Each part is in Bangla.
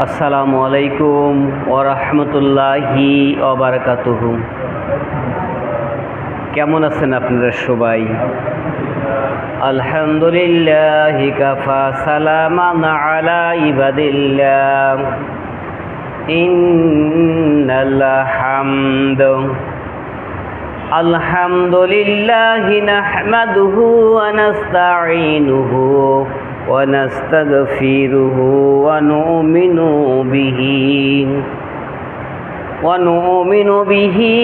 আসসালামু আলাইকুম ওয়া রাহমাতুল্লাহি ওয়া বারাকাতুহু। কেমন আছেন আপনারা সবাই? আলহামদুলিল্লাহি কাফা, সালামান আলা ইবাদিল্লাহ, ইন্নাল হামদ আলহামদুলিল্লাহি নাহমাদুহু ওয়া নাস্তাঈনুহু ওয়া নাস্তাগফিরুহু ওয়া নু'মিনু বিহি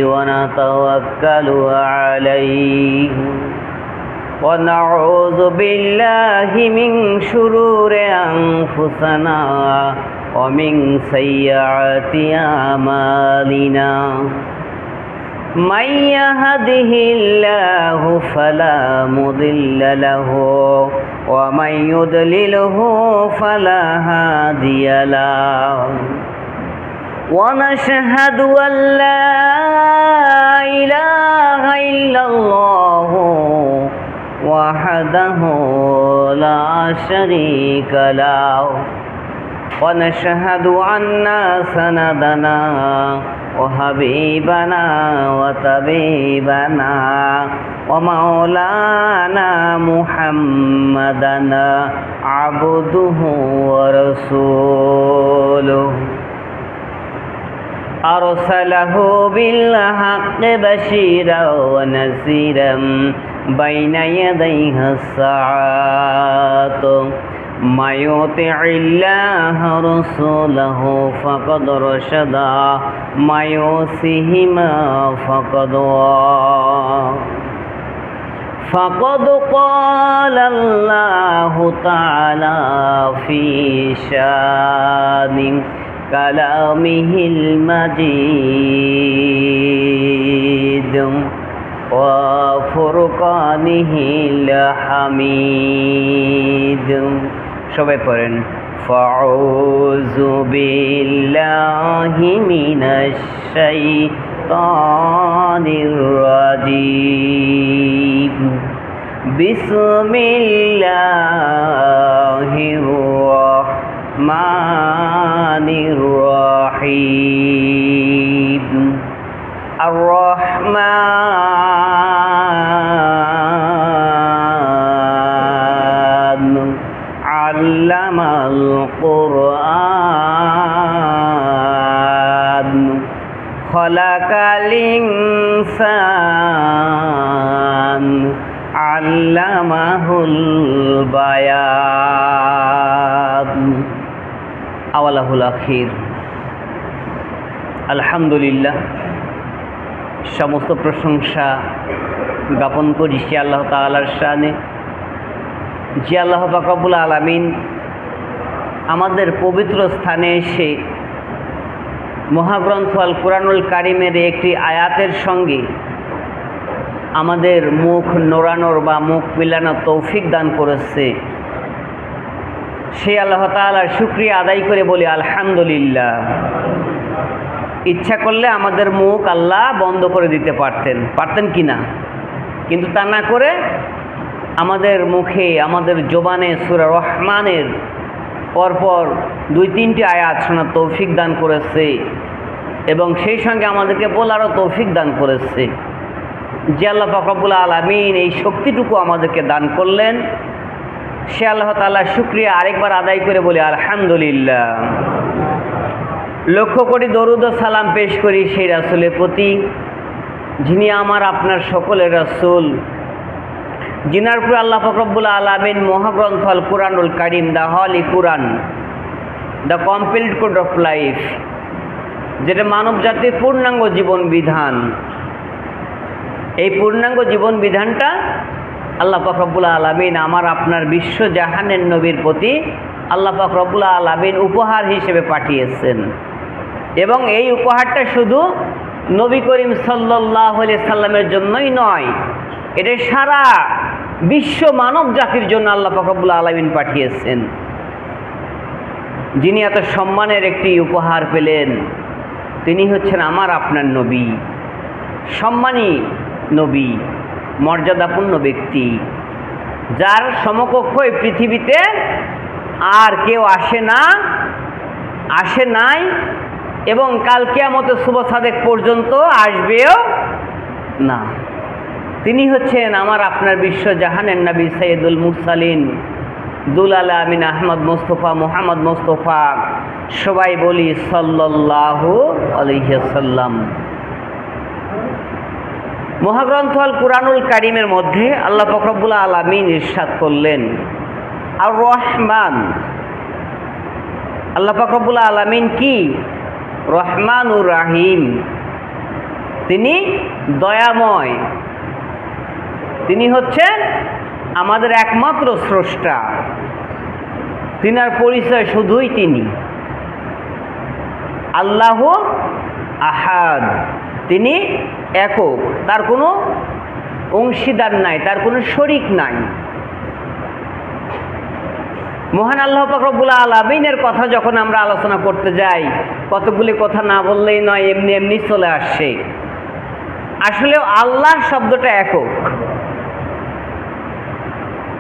ওয়া নাতাওয়াক্কালু আলাইহি ওয়া নাউযু বিল্লাহি মিন শুরুরি আনফুসিনা ওয়া মিন সাইয়্যাতি আমালিনা। من يهده الله فلا مضل له ومن يضلله فلا هادي له ونشهد أن لا إله إلا الله وحده لا شريك له ونشهد أن سندنا وحبيبنا وطبيبنا ومولانا محمدا عبده ورسوله أرسله بالحق بشيرا ونذيرا بين يديه الساعات ما يطع الله رسوله فقد رشد ما يعصيهما فقد قال الله تعالى في شان كلامه المجيد وفرقانه الحميد। সবাই পড়েন ফাউযু বিল্লাহি মিনাশ শাইতানির রাজীম বিসমিল্লাহির রাহমানির রাহিম আর রহমান আল্লামাল কুরআন খলাকাল ইনসান আল্লামাহুল বায়ান। আওয়ালাহুল আখির। আলহামদুলিল্লাহ, সমস্ত প্রশংসা জ্ঞাপন করি সে আল্লাহ তাআলার শানে, যে আল্লাহ পাক রব্বুল আলামিন আমাদের পবিত্র স্থানে এসে মহাগ্রন্থ আল কুরআনুল কারীমের একটি আয়াতের সঙ্গে আমাদের মুখ নোড়ানোর বা মুখ মিলানোর তৌফিক দান করেছে। সে আল্লাহ তাআলার শুকরিয়া আদায় করে বলি আলহামদুলিল্লাহ। ইচ্ছা করলে আমাদের মুখ আল্লাহ বন্ধ করে দিতে পারতেন কি না, কিন্তু তা না করে আমাদের মুখে, আমাদের জবানে সূরা রহমানের পরপর 2-3টি আয়াত শোনার তৌফিক দান করেছে এবং সেই সঙ্গে আমাদেরকে বলারও তৌফিক দান করেছে। যে আল্লাহ পাক রব্বুল আলামিন এই শক্তিটুকু আমাদেরকে দান করলেন, সে আল্লাহ তাআলার শুকরিয়া আরেকবার আদায় করে বলি আলহামদুলিল্লাহ। লক্ষ কোটি দরুদ ও সালাম পেশ করি সেই রাসূলের প্রতি, যিনি আমার আপনার সকলের রাসূল, যিনার উপর আল্লাহ পাক রব্বুল আলামিন মহাগ্রন্থ আল কুরআনুল কারীম, the holy Quran, the complete code of life, যেটা মানব জাতির পূর্ণাঙ্গ জীবন বিধান, এই পূর্ণাঙ্গ জীবন বিধানটা আল্লাহ পাক রব্বুল আলামিন আমার আপনার বিশ্ব জাহানের নবীর প্রতি আল্লাহ পাক রব্বুল আলামিন উপহার হিসেবে পাঠিয়েছেন। এবং এই উপহারটা শুধু নবী করিম সাল্লাল্লাহু আলাইহি সাল্লামের জন্যই নয়, এটা সারা বিশ্ব মানব জাতির জন্য আল্লাহ পাক রব্বুল আলামিন পাঠিয়েছেন। যিনি এত সম্মানের একটি উপহার পেলেন তিনি হচ্ছেন আমার আপনার নবী, সম্মানী নবী, মর্যাদাপূর্ণ ব্যক্তি, যার সমকক্ষ এই পৃথিবীতে আর কেউ আসে নাই এবং কাল কিয়ামতের শুভ সাদেক পর্যন্ত আসবেও না। তিনি হচ্ছেন আমার আপনার বিশ্বজাহানের নবী সৈয়দুল মুরসালিন দুল আলামিন আহমদ মুস্তফা মুহাম্মদ মুস্তফা, সবাই বলি সাল্লাল্লাহু আলাইহি ওয়াসাল্লাম। মহাগ্রন্থ আল কুরআনুল কারীমের মধ্যে আল্লাহ পাক রব্বুল আলামিন ইরশাদ করলেন, আর রহমান, আল্লাহ পাক রব্বুল আলামিন কি? রহমানুর রাহিম, তিনি দয়াময়, তিনি হচ্ছেন আমাদের একমাত্র স্রষ্টা। তিনার পরিচয় শুধুই তিনি আল্লাহ আহাদ, তিনি একক, তার কোনো অংশীদার নাই, তার কোনো শরীক নাই। মহান আল্লাহ পাক রব্বুল আলামিনের কথা যখন আমরা আলোচনা করতে যাই, কতগুলি কথা না বললেই নয়, এমনি এমনি চলে আসে। আসলে আল্লাহ শব্দটা একক,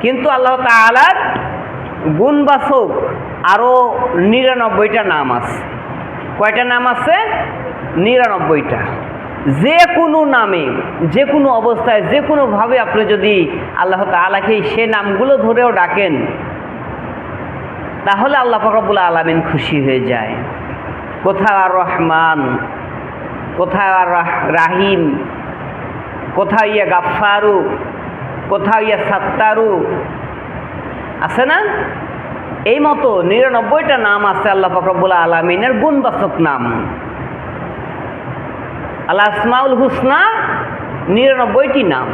কিন্তু আল্লাহ তাআলার গুণবাচক আরও ৯৯টা নাম আছে। কয়টা নাম আছে? ৯৯টা। যে কোনো নামে, যে কোনো অবস্থায়, যে কোনোভাবে আপনি যদি আল্লাহ তাআলাকে সে নামগুলো ধরেও ডাকেন, তাহলে আল্লাহ পাক রব্বুল আলামিন খুশি হয়ে যায়। কোথাও আর রহমান, কোথাও আর রাহিম, কোথাও ইয়া গাফফারু, কোথাও ইয়া সাত্তারু, আছে না? এই মতো ৯৯টা নাম আছে আল্লাহ পাক রব্বুল আলামিনের গুণবাচক নাম। আল আসমাউল হুসনা ৯৯টি নাম।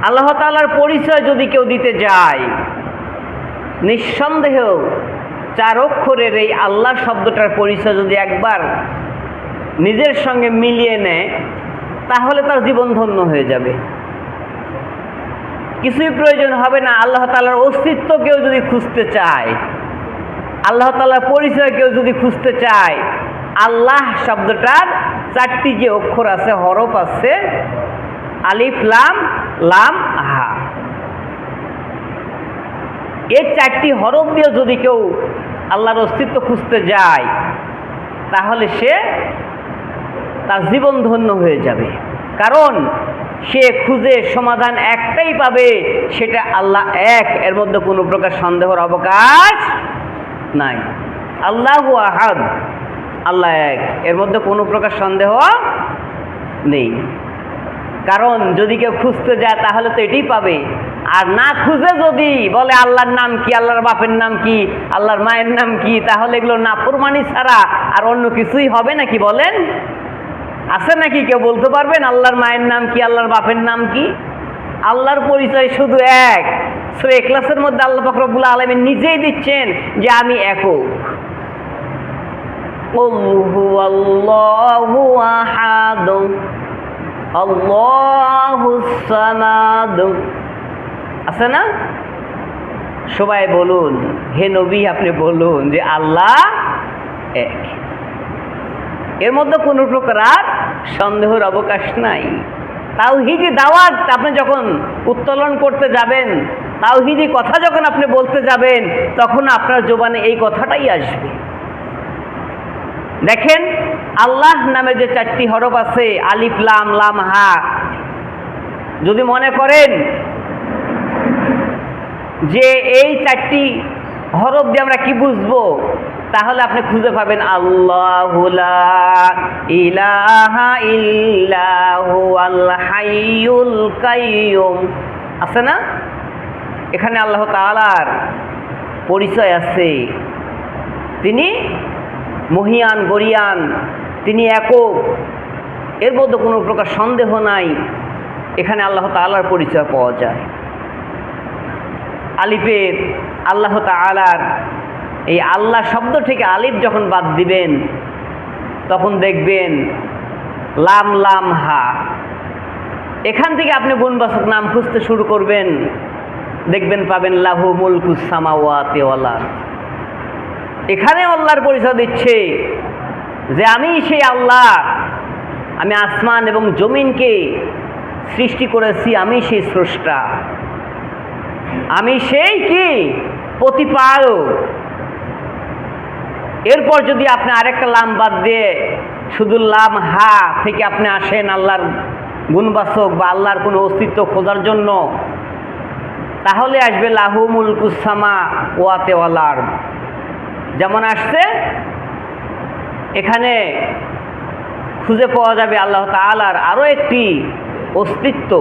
আল্লাহ তাআলার পরিচয় যদি কেউ দিতে যায়, নিঃসন্দেহ 4 অক্ষরের এই আল্লাহ শব্দটার পরিচয় যদি একবার নিজের সঙ্গে মিলিয়ে নেয়, তাহলে তার জীবন ধন্য হয়ে যাবে। কিছুই প্রয়োজন হবে না। আল্লাহ তাআলার অস্তিত্ব কেউ যদি খুঁজতে চায়, আল্লাহ তাআলার পরিচয় কেউ যদি খুঁজতে চায়, আল্লাহ শব্দটার 4টি যে অক্ষর আছে, হরফ আছে, আলিফ লাম লাম হা, এই 4টি হরফ দিয়ে যদি কেউ আল্লাহর অস্তিত্ব খুঁজতে যায়, তাহলে সে তার জীবন ধন্য হয়ে যাবে। কারণ সে খুঁজে সমাধান একটাই পাবে, সেটা আল্লাহ এক, এর মধ্যে কোনো প্রকার সন্দেহের অবকাশ নাই। আল্লাহু আহাদ, আল্লাহ এক, এর মধ্যে কোনো প্রকার সন্দেহ নেই। কারণ যদি কেউ খুঁজতে যায় তাহলে তো এটাই পাবে। আর না খুঁজে যদি বলে আল্লাহর নাম কি, আল্লাহর বাপের নাম কি, আল্লাহর মায়ের নাম কি, তাহলে এগুলো নাফরমানি ছাড়া আর অন্য কিছুই হবে নাকি? বলেন, আছে নাকি? কেউ বলতে পারবেন আল্লাহর মায়ের নাম কি, আল্লাহর বাপের নাম কি? আল্লাহর পরিচয় শুধু এক। সূরা ইখলাসের মধ্যে আল্লাহ পাক রব্বুল আলামিন নিজেই দিচ্ছেন যে আমি একক। কুল হুয়াল্লাহু আহাদ আল্লাহুস সামাদ, আছে না? সবাই বলুন, হে নবী আপনি বলুন যে আল্লাহ এক। এর মধ্যে কোনো প্রকার সন্দেহের অবকাশ নাই। তাওহীদি দাওয়াত আপনি যখন উত্তোলন করতে যাবেন, তাওহীদি কথা যখন আপনি বলতে যাবেন, তখন আপনার জবানে এই কথাটাই আসবে। দেখেন, আল্লাহ নামে যে 4টি হরফ আছে, আলিফ লাম লাম হা, যদি মনে করেন যে এই 4টি হরফ দিয়ে আমরা কি বুঝবো, তাহলে আপনি খুঁজে পাবেন আল্লাহু লা ইলাহা ইল্লাহু আল হাইয়ুল কাইয়ুম, আছে না? এখানে আল্লাহ তাআলার পরিচয় আছে, তিনি মহিয়ান গরিয়ান, তিনি একক, এর মধ্যে কোনো প্রকার সন্দেহ নাই। এখানে আল্লাহ তাআলার পরিচয় পাওয়া যায়। আলিফের আল্লাহ তাআলার এই আল্লাহ শব্দ থেকে আলিফ যখন বাদ দিবেন, তখন দেখবেন লাম লাম হা, এখান থেকে আপনি গুণবাচক নাম খুঁজতে শুরু করবেন, দেখবেন পাবেন লাহু মুলকুস সামাওয়াতি ওয়াল আরদ। এখানে আল্লাহর পরিচয় দিচ্ছে যে আমি সেই আল্লাহ, আমি আসমান এবং জমিনকে সৃষ্টি করেছি, আমি সেই স্রষ্টা, আমি সেই কি প্রতিপালক। এরপর যদি আপনি আরেকটা লাম বাদ দিয়ে শুধু লাম হা থেকে আপনি আসেন আল্লাহর গুণবাচক বা আল্লাহর কোনো অস্তিত্ব খোঁজার জন্য, তাহলে আসবে লাহু মুলকুস সামাওয়াতি ওয়াল আরদ। যেমন আসছে এখানে খুঁজে পাওয়া যাবে আল্লাহ তাআলার আরও একটি অস্তিত্ব।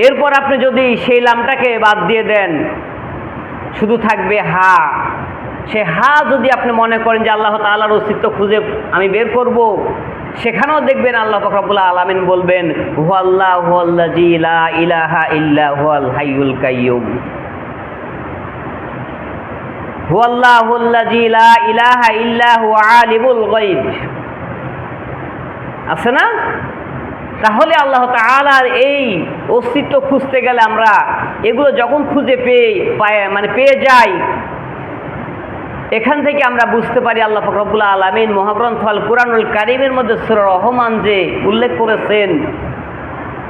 এরপর আপনি যদি সেই লামটাকে বাদ দিয়ে দেন, শুধু থাকবে হা। সে হা যদি আপনি মনে করেন যে আল্লাহ তাআলার অস্তিত্ব খুঁজে আমি বের করব, সেখানেও দেখবেন আল্লাহ পাক রব্বুল আলামিন বলবেন হুয়াল্লাহু আল্লাযী লা ইলাহা ইল্লা হুয়াল হাইয়ুল কাইয়্যুম। হুয়াল্লাহু আল্লাযী লা ইলাহা ইল্লা হুয়া আলিমুল গায়ব। আছে না? তাহলে আল্লাহ তাআলার এই অস্তিত্ব খুঁজতে গেলে আমরা এগুলো যখন খুঁজে পেয়ে যাই, এখান থেকে আমরা বুঝতে পারি আল্লাহ পাক রব্বুল আলামিন মহাগ্রন্থ আল কুরআনুল কারীমের মধ্যে সূরা রহমান যে উল্লেখ করেছেন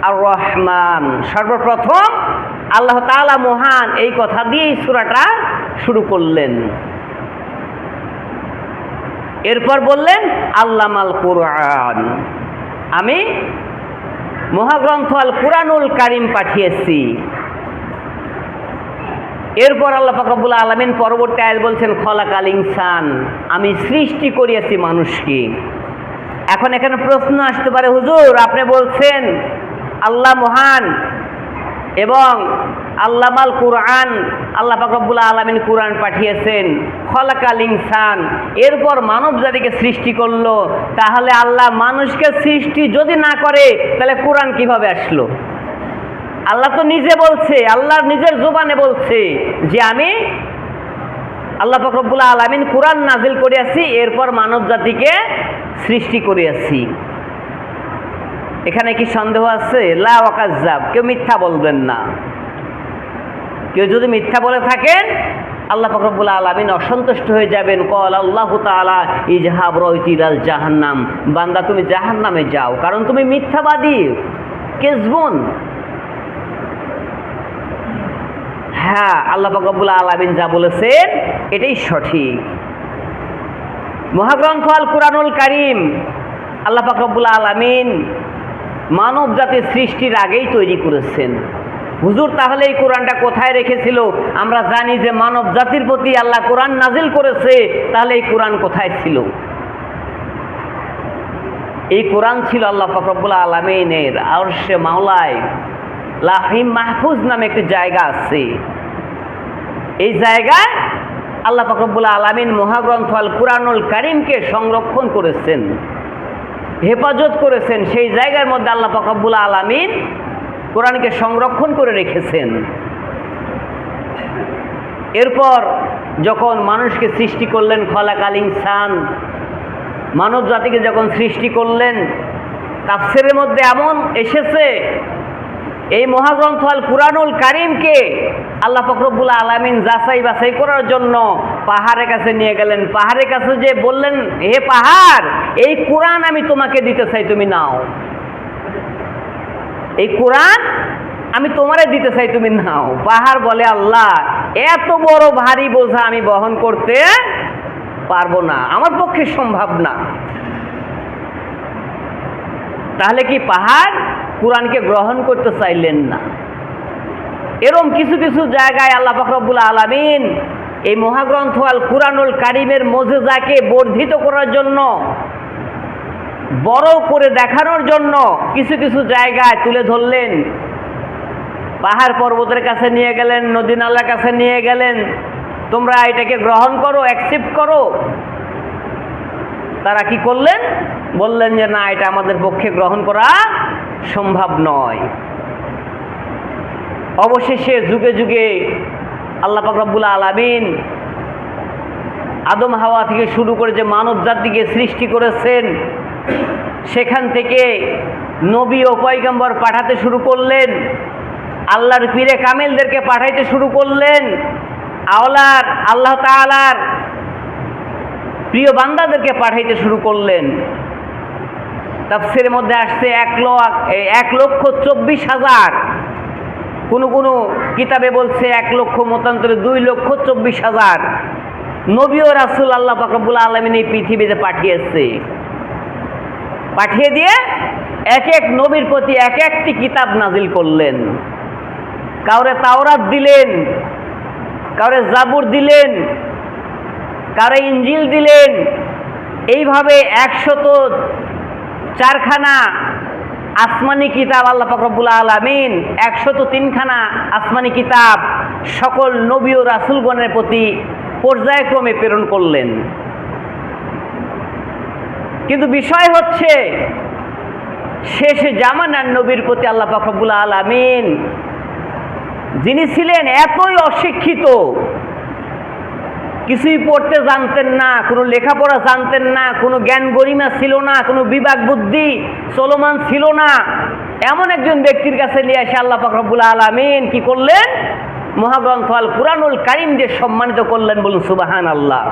আর রহমান, সর্বপ্রথম আল্লাহ তাআলা মহান এই কথা দিয়েই সূরাটা শুরু করলেন। এরপর বললেন আল্লামাল কুরআন, আমি মহাগ্রন্থ আল কুরআনুল কারীম পাঠিয়েছি। এরপর আল্লাহ পাক রব্বুল আলামিন পরবর্তী আয়াত বলছেন খলাকাল ইনসান, আমি সৃষ্টি করিয়েছি মানুষকে। এখন এখানে প্রশ্ন আসতে পারে, হুজুর আপনি বলছেন আল্লাহ মহান এবং আল্লামাল কুরআন, আল্লাহ পাক রব্বুল আলামিন কুরআন পাঠিয়েছেন, খলাকাল ইনসান, এরপর মানব জাতিকে সৃষ্টি করলো। তাহলে আল্লাহ মানুষকে সৃষ্টি যদি না করে তাহলে কুরআন কিভাবে আসলো? আল্লাহ তো নিজে বলছে, আল্লাহর নিজের জবানে বলছে যে আমি আল্লাহ পাক রব্বুল আলামিন কুরআন নাজিল করিয়াছি, এরপর মানব জাতিকে সৃষ্টি করিয়াছি। এখানে কি সন্দেহ আছে? লা ওয়াকাজ্জাব, কেউ মিথ্যা বলবেন না। কেউ যদি মিথ্যা বলে থাকেন আল্লাহ পাক রব্বুল আলামিন অসন্তুষ্ট হয়ে যাবেন। ক্বালা আল্লাহু তাআলা ইজহাব রাইতিলাল জাহান্নাম, বান্দা তুমি জাহান্নামে যাও, কারণ তুমি মিথ্যাবাদী, কেজবুন। হ্যাঁ, আল্লাহ পাক রব্বুল আলামিন যা বলেছেন এটাই সঠিক। মহাগ্রন্থ আল কুরআনুল কারীম আল্লাহ পাক রব্বুল আলামিন মানব জাতির সৃষ্টির আগেই তৈরি করেছেন। হুজুর তাহলে এই কোরআনটা কোথায় রেখেছিল? আমরা জানি যে মানব জাতির প্রতি আল্লাহ কোরআন নাজিল করেছে, তাহলে এই কোরআন কোথায় ছিল? এই কোরআন ছিল আল্লাহ পাক রব্বুল আলামিনের আরশে মাওলায় লাহিম মাহফুজ নামে একটি জায়গা আছে। এই জায়গায় আল্লাহ পাক রব্বুল আলামিন মহাগ্রন্থ আল কুরআনুল কারীমকে সংরক্ষণ করেছেন, হেফাজত করেছেন। সেই জায়গার মধ্যে আল্লাহ পাক রব্বুল আলামিন কোরআনকে সংরক্ষণ করে রেখেছেন। এরপর যখন মানুষকে সৃষ্টি করলেন, খলাকাল ইনসান, মানব জাতিকে যখন সৃষ্টি করলেন, তাফসীরের মধ্যে এমন এসেছে এই মহাগ্রন্থ আল কুরআনুল কারীমকে আল্লাহ পাক রব্বুল আলামিন যাচাই বাছাই করার জন্য পাহাড়ের কাছে নিয়ে গেলেন। পাহাড়ের কাছে যে বললেন, হে পাহাড়, এই কোরআন আমি তোমাকে দিতে চাই, তুমি নাও। এই কোরআন আমি তোমারে দিতে চাই, তুমি নাও। পাহাড় বলে, আল্লাহ এত বড় ভারী বোঝা আমি বহন করতে পারবো না, আমার পক্ষে সম্ভব না। তাহলে কি পাহাড় কোরআনকে গ্রহণ করতে চাইলেন না? এরকম কিছু কিছু জায়গায় আল্লাহ পাক রব্বুল আলামিন এই মহাগ্রন্থ আল কুরআনুল কারীমের মুজিজাকে বর্ধিত করার জন্য, বড় করে দেখানোর জন্য কিছু কিছু জায়গায় তুলে ধরলেন। পাহাড় পর্বতের কাছে নিয়ে গেলেন, নদী নালার কাছে নিয়ে গেলেন, তোমরা এটাকে গ্রহণ করো, অ্যাকসেপ্ট করো। তারা কি করলেন? বললেন যে না, এটা আমাদের পক্ষে গ্রহণ করা সম্ভব নয়। অবশেষে যুগে যুগে আল্লাহ পাক রব্বুল আলামিন আদম হাওয়া থেকে শুরু করে যে মানব জাতিকে সৃষ্টি করেছেন, সেখান থেকে নবী ও পয়গম্বর পাঠাতে শুরু করলেন, আল্লাহর পীরে কামেলদেরকে পাঠাইতে শুরু করলেন, আল্লাহ তাআলার প্রিয় বান্দাদেরকে পাঠাইতে শুরু করলেন। তাফসীরের মধ্যে আসছে 1,24,000 কোনো কিতাবে বলছে 1,00,000 মতান্তরে 2,24,000 নবী ও রাসূল আল্লাহ পাক রব্বুল আলামিন এই পৃথিবীতে পাঠিয়ে দিয়ে এক এক নবীর প্রতি এক একটি কিতাব নাজিল করলেন। কাউরে তাওরাত দিলেন, কাউরে জাবুর দিলেন, কাউরে ইঞ্জিল দিলেন। এইভাবে 104খানা আসমানি কিতাব আল্লাহ পাক রব্বুল আলামিন 103খানা আসমানি কিতাব সকল নবী ও রাসূলগণের প্রতি পর্যায়ক্রমে প্রেরণ করলেন। কিন্তু বিষয় হচ্ছে শেষ জামানার নবীর প্রতি আল্লাহ পাক রব্বুল আলামিন যিনি ছিলেন এতই অশিক্ষিত, কিছুই পড়তে জানতেন না, কোনো লেখাপড়া জানতেন না, কোনো জ্ঞান গরিমা ছিল না, কোনো বিবেক বুদ্ধি চলমান ছিল না, এমন একজন ব্যক্তির কাছে নিয়ে এসে আল্লাহ পাক রব্বুল আলামিন কি করলেন? মহাগ্রন্থ আল কুরআনুল কারীম দিয়ে সম্মানিত করলেন। বলুন সুবহানাল্লাহ।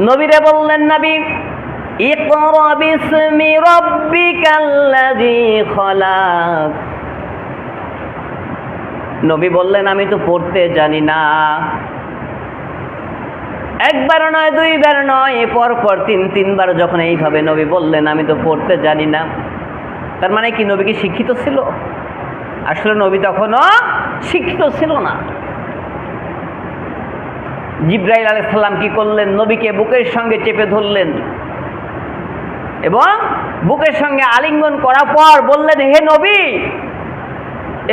নবীরে বললেন, নবী ইকরা বিসমি রাব্বিকাল্লাযী খলাক। নবী বললেন, আমি তো পড়তে জানি না। একবার নয়, দুইবার নয়, পরপর তিনবার যখন এইভাবে নবী বললেন আমি তো পড়তে জানি না, তার মানে কি নবী কি শিক্ষিত ছিল? আসলে নবী তখনও শিক্ষিত ছিল না। জিবরাইল আলাইহিস সালাম কি করলেন? নবীকে বুকের সঙ্গে চেপে ধরলেন এবং বুকের সঙ্গে আলিঙ্গন করার পর বললেন, হে নবী,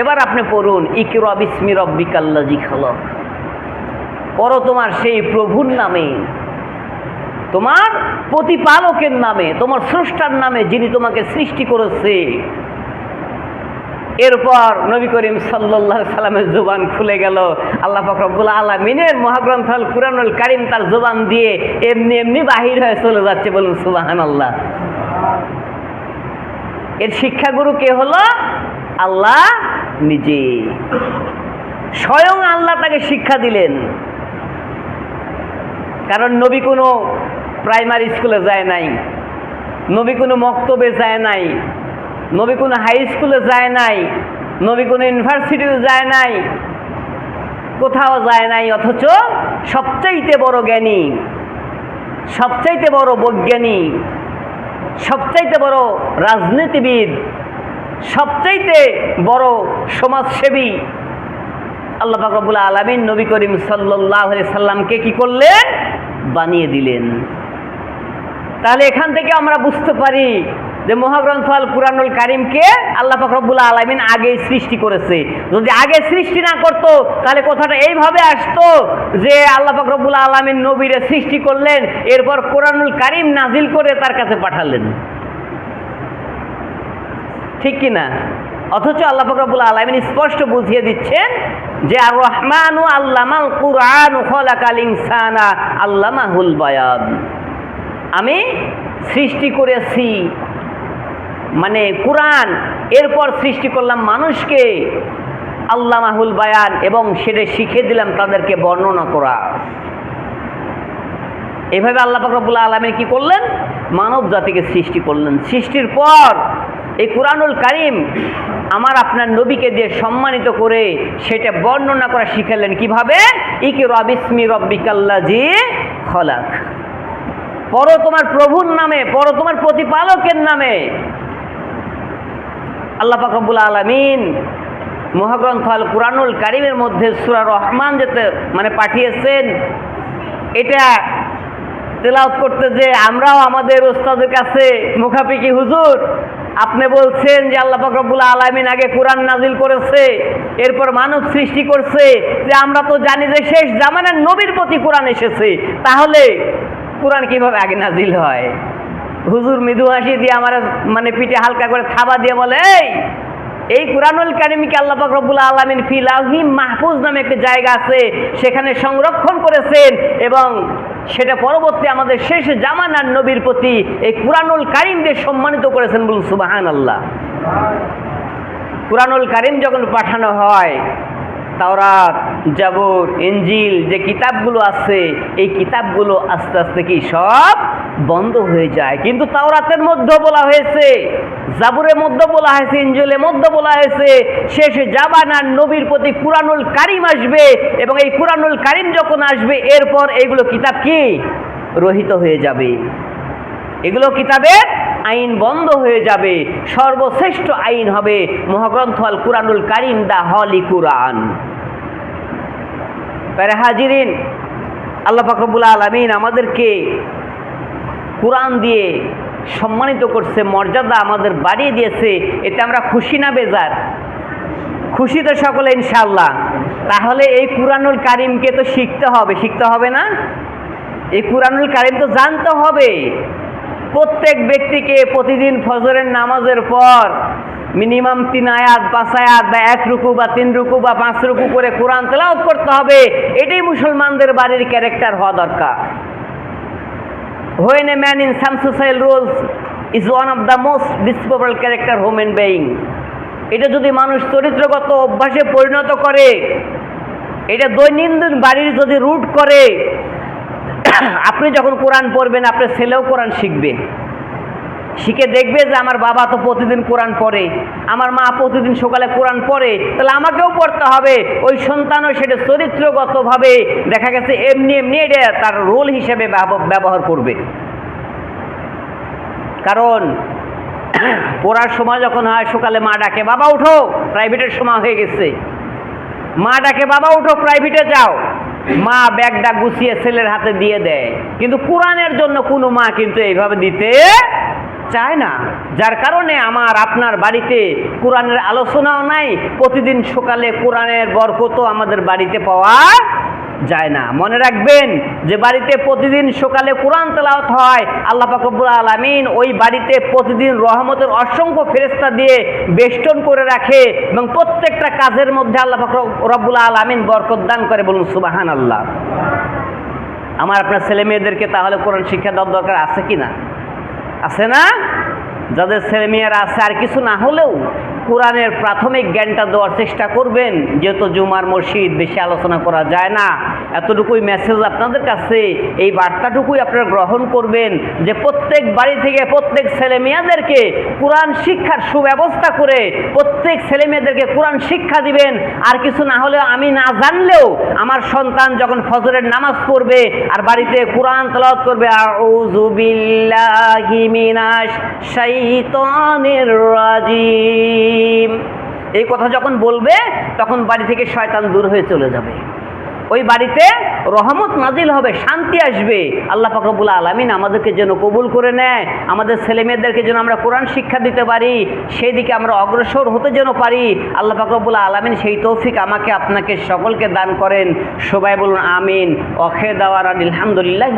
এবার আপনি পড়ুন, ইকরা বিসমি রাব্বিকাল্লাযী খলাক। পড়ো তোমার সেই প্রভুর নামে, তোমার প্রতিপালকের নামে, তোমার স্রষ্টার নামে, যিনি তোমাকে সৃষ্টি করেছে। এরপর নবী করিম সাল্লাল্লাহু আলাইহি সাল্লামের জবান খুলে গেল। আল্লাহ পাক রব্বুল আলামিনের মহাগ্রন্থ আল কুরআনুল কারীম তার জবান দিয়ে এমনি এমনি বাহির হয়ে চলে যাচ্ছে। বলুন সুবহানাল্লাহ। এর শিক্ষাগুরু কে হলো? আল্লাহ নিজে, স্বয়ং আল্লাহ তাকে শিক্ষা দিলেন। কারণ নবী কোনো প্রাইমারি স্কুলে যায় নাই, নবী কোনো মক্তবে যায় নাই, নবী কোনো হাই স্কুলে যায় নাই, নবী কোনো ইউনিভার্সিটিতে যায় নাই, কোথাও যায় নাই। অথচ সবচাইতে বড় জ্ঞানী, সবচাইতে বড় বৈজ্ঞানিক, সবচাইতে বড় রাজনীতিবিদ, সবচাইতে বড় সমাজসেবী আল্লাহ পাক রব্বুল আলামিন নবী করিম সাল্লাল্লাহু আলাইহি সাল্লামকে কি করলেন? বানিয়ে দিলেন। তাহলে এখান থেকে আমরা বুঝতে পারি যে মহাগ্রন্থ আল কুরআনুল কারীমকে আল্লাহ পাক রব্বুল আলামিন আগেই সৃষ্টি করেছে। যদি আগে সৃষ্টি না করত তাহলে কথাটা এইভাবে আসতো যে আল্লাহ পাক রব্বুল আলামিন নবীরে সৃষ্টি করলেন, এরপর কুরআনুল কারীম নাজিল করে তার কাছে পাঠালেন, ঠিক কি না? অথচ আল্লাহ পাক রব্বুল আলামিন স্পষ্ট বুঝিয়ে দিচ্ছেন যে আর রহমানু আল্লামাল কুরআন খালাকাল ইনসানা আল্লামাহুল বায়ান। আমি সৃষ্টি করেছি মানে কুরআন, এরপর সৃষ্টি করলাম মানুষকে আল্লামাহুল বায়ান, এবং সেটা শিখিয়ে দিলাম তাদেরকে বর্ণনা করা। এভাবে আল্লাহ পাক রব্বুল আলামিন কি করলেন? মানব জাতিকে সৃষ্টি করলেন। সৃষ্টির পর এই কুরআনুল কারীম আমার আপনার নবীকে দিয়ে সম্মানিত করে সেটা বর্ণনা করা শিখালেন। কিভাবে? ইকরা বিসমি রাব্বিকাল্লাযী খলাক। পড়ো তোমার প্রভুর নামে, পড়ো তোমার প্রতিপালকের নামে। আল্লাহ পাক রব্বুল আলামিন মহাগ্রন্থ আল কুরআনুল কারীমের মধ্যে সূরা রহমান যেতে মানে পাঠিয়েছেন, এটা তেলাওয়াত করতে যে আমরাও আমাদের ওস্তাদের কাছে মুখাপিকি, হুজুর আপনি বলছেন যে আল্লাহ পাক রব্বুল আলামিন আগে কুরআন নাজিল করেছে, এরপর মানব সৃষ্টি করছে, যে আমরা তো জানি যে শেষ জামানার নবীর প্রতি কুরআন এসেছে, তাহলে কুরআন কিভাবে আগে নাজিল হয়? হুজুর মৃদু হাসি দিয়ে আমার মানে পিঠে হালকা করে থাবা দিয়ে বলে, এই কুরআনুল কারীমকে আল্লাহ পাক রব্বুল আলামিন ফি লাউহিম মাহফুজ নামে একটা জায়গা আছে, সেখানে সংরক্ষণ করেছেন, এবং সেটা পরবর্তী আমাদের শেষ জামানার নবীর প্রতি এই কুরআনুল কারীম দিয়ে সম্মানিত করেছেন। বলুন সুবহানাল্লাহ। কুরআনুল কারীম যখন পাঠানো হয়, তাওরাত, জাবুর, ইনজিল যে কিতাবগুলো আছে, এই কিতাবগুলো আস্তে আস্তে কি সব বন্ধ হয়ে যায়। কিন্তু তাওরাতের মধ্যে বলা হয়েছে, জাবুরের মধ্যে বলা হয়েছে, ইনজিলের মধ্যে বলা হয়েছে শেষে জামানার নবীর প্রতি কুরআনুল কারীম আসবে, এবং এই কুরআনুল কারীম যখন আসবে এরপর এগুলো কিতাব কি রহিত হয়ে যাবে, এগুলো কিতাবের আইন বন্ধ হয়ে যাবে। সর্বশ্রেষ্ঠ আইন হবে মহাগ্রন্থ আল কুরআনুল কারীম, দা হলি কুরআন। প্যারে হাজিরিন, আল্লাহ পাক রব্বুল আলামিন আমাদেরকে কুরআন দিয়ে সম্মানিত করছে, মর্যাদা আমাদের বাড়িয়ে দিয়েছে। এতে আমরা খুশি না বেজার? খুশি তো সকলে ইনশাআল্লাহ। তাহলে এই কুরআনুল কারীমকে তো শিখতে হবে না? এই কুরআনুল কারীম তো জানতে হবে। প্রত্যেক ব্যক্তিকে প্রতিদিন ফজরের নামাজের পর মিনিমাম 3 আয়াত 5 আয়াত বা 1 রুকু বা 3 রুকু বা 5 রুকু করে কোরআন তেলাওয়াত করতে হবে। এটাই মুসলমানদের বাড়ির ক্যারেক্টার হওয়া দরকার। When a man in some social rules is one of the most despicable character human being. এটা যদি মানুষ চরিত্রগত অভ্যাসে পরিণত করে, এটা দৈনন্দিন বাড়ির যদি রুট করে, আপনি যখন কোরআন পড়বেন আপনার ছেলেও কোরআন শিখবে, শিখে দেখবে যে আমার বাবা তো প্রতিদিন কোরআন পড়ে, আমার মা প্রতিদিন সকালে কোরআন পড়ে, তাহলে আমাকেও পড়তে হবে। ওই সন্তানও সেটা চরিত্রগতভাবে দেখা গেছে এমনি এটা তার রোল হিসেবে ব্যবহার করবে। কারণ পড়ার সময় যখন হয় সকালে মা ডাকে, বাবা উঠো, প্রাইভেটের সময় হয়ে গেছে, মা ডাকে, বাবা উঠো প্রাইভেটে যাও, মা ব্যাগটা গুছিয়ে ছেলের হাতে দিয়ে দেয়। কিন্তু কোরআনের জন্য কোনো মা কিন্তু এইভাবে দিতে চায় না, যার কারণে আমার আপনার বাড়িতে কোরআনের আলোচনাও নাই, প্রতিদিন সকালে কোরআনের বরকতও আমাদের বাড়িতে পাওয়া যায় না। মনে রাখবেন যে বাড়িতে প্রতিদিন সকালে কোরআন তেলাওয়াত হয়, আল্লাহ পাক রব্বুল আলামিন ওই বাড়িতে প্রতিদিন রহমতের অসংখ্য ফেরেশতা দিয়ে বেষ্টন করে রাখে, এবং প্রত্যেকটা কাজের মধ্যে আল্লাহ পাক রব্বুল আলামিন বরকত দান করে। বলুন সুবহানাল্লাহ। আমার আপনার ছেলে মেয়েদেরকে তাহলে কোরআন শিক্ষা দেওয়ার দরকার আছে কি না? আছে না? যাদের ছেলে মেয়েরা আছে, আর কিছু না হলেও কোরআনের প্রাথমিক জ্ঞানটা দেওয়ার চেষ্টা করবেন। যেহেতু জুমার মসজিদ বেশি আলোচনা করা যায় না, এতটুকুই মেসেজ আপনাদের কাছে, এই বার্তাটুকুই আপনারা গ্রহণ করবেন যে প্রত্যেক বাড়ি থেকে প্রত্যেক ছেলে মেয়েদেরকে কোরআন শিক্ষার সুব্যবস্থা করে প্রত্যেক ছেলে মেয়েদেরকে কোরআন শিক্ষা দিবেন। আর কিছু না হলেও, আমি না জানলেও আমার সন্তান যখন ফজরের নামাজ পড়বে আর বাড়িতে কোরআন তেলাওয়াত করবে, আউযু বিল্লাহি মিনাশ শাইতানির রাজিম, এই কথা যখন বলবে তখন বাড়ি থেকে শয়তান দূর হয়ে চলে যাবে, ওই বাড়িতে রহমত নাজিল হবে, শান্তি আসবে। আল্লাহ পাক রব্বুল আলামিন আমাদেরকে যেন কবুল করে নেয়, আমাদের ছেলে মেয়েদেরকে যেন আমরা কোরআন শিক্ষা দিতে পারি, সেই দিকে আমরা অগ্রসর হতে যেন পারি। আল্লাহ পাক রব্বুল আলামিন সেই তৌফিক আমাকে আপনাকে সকলকে দান করেন। সবাই বলুন আমিন। ওয়াখির দাওয়ানা আলহামদুলিল্লাহ।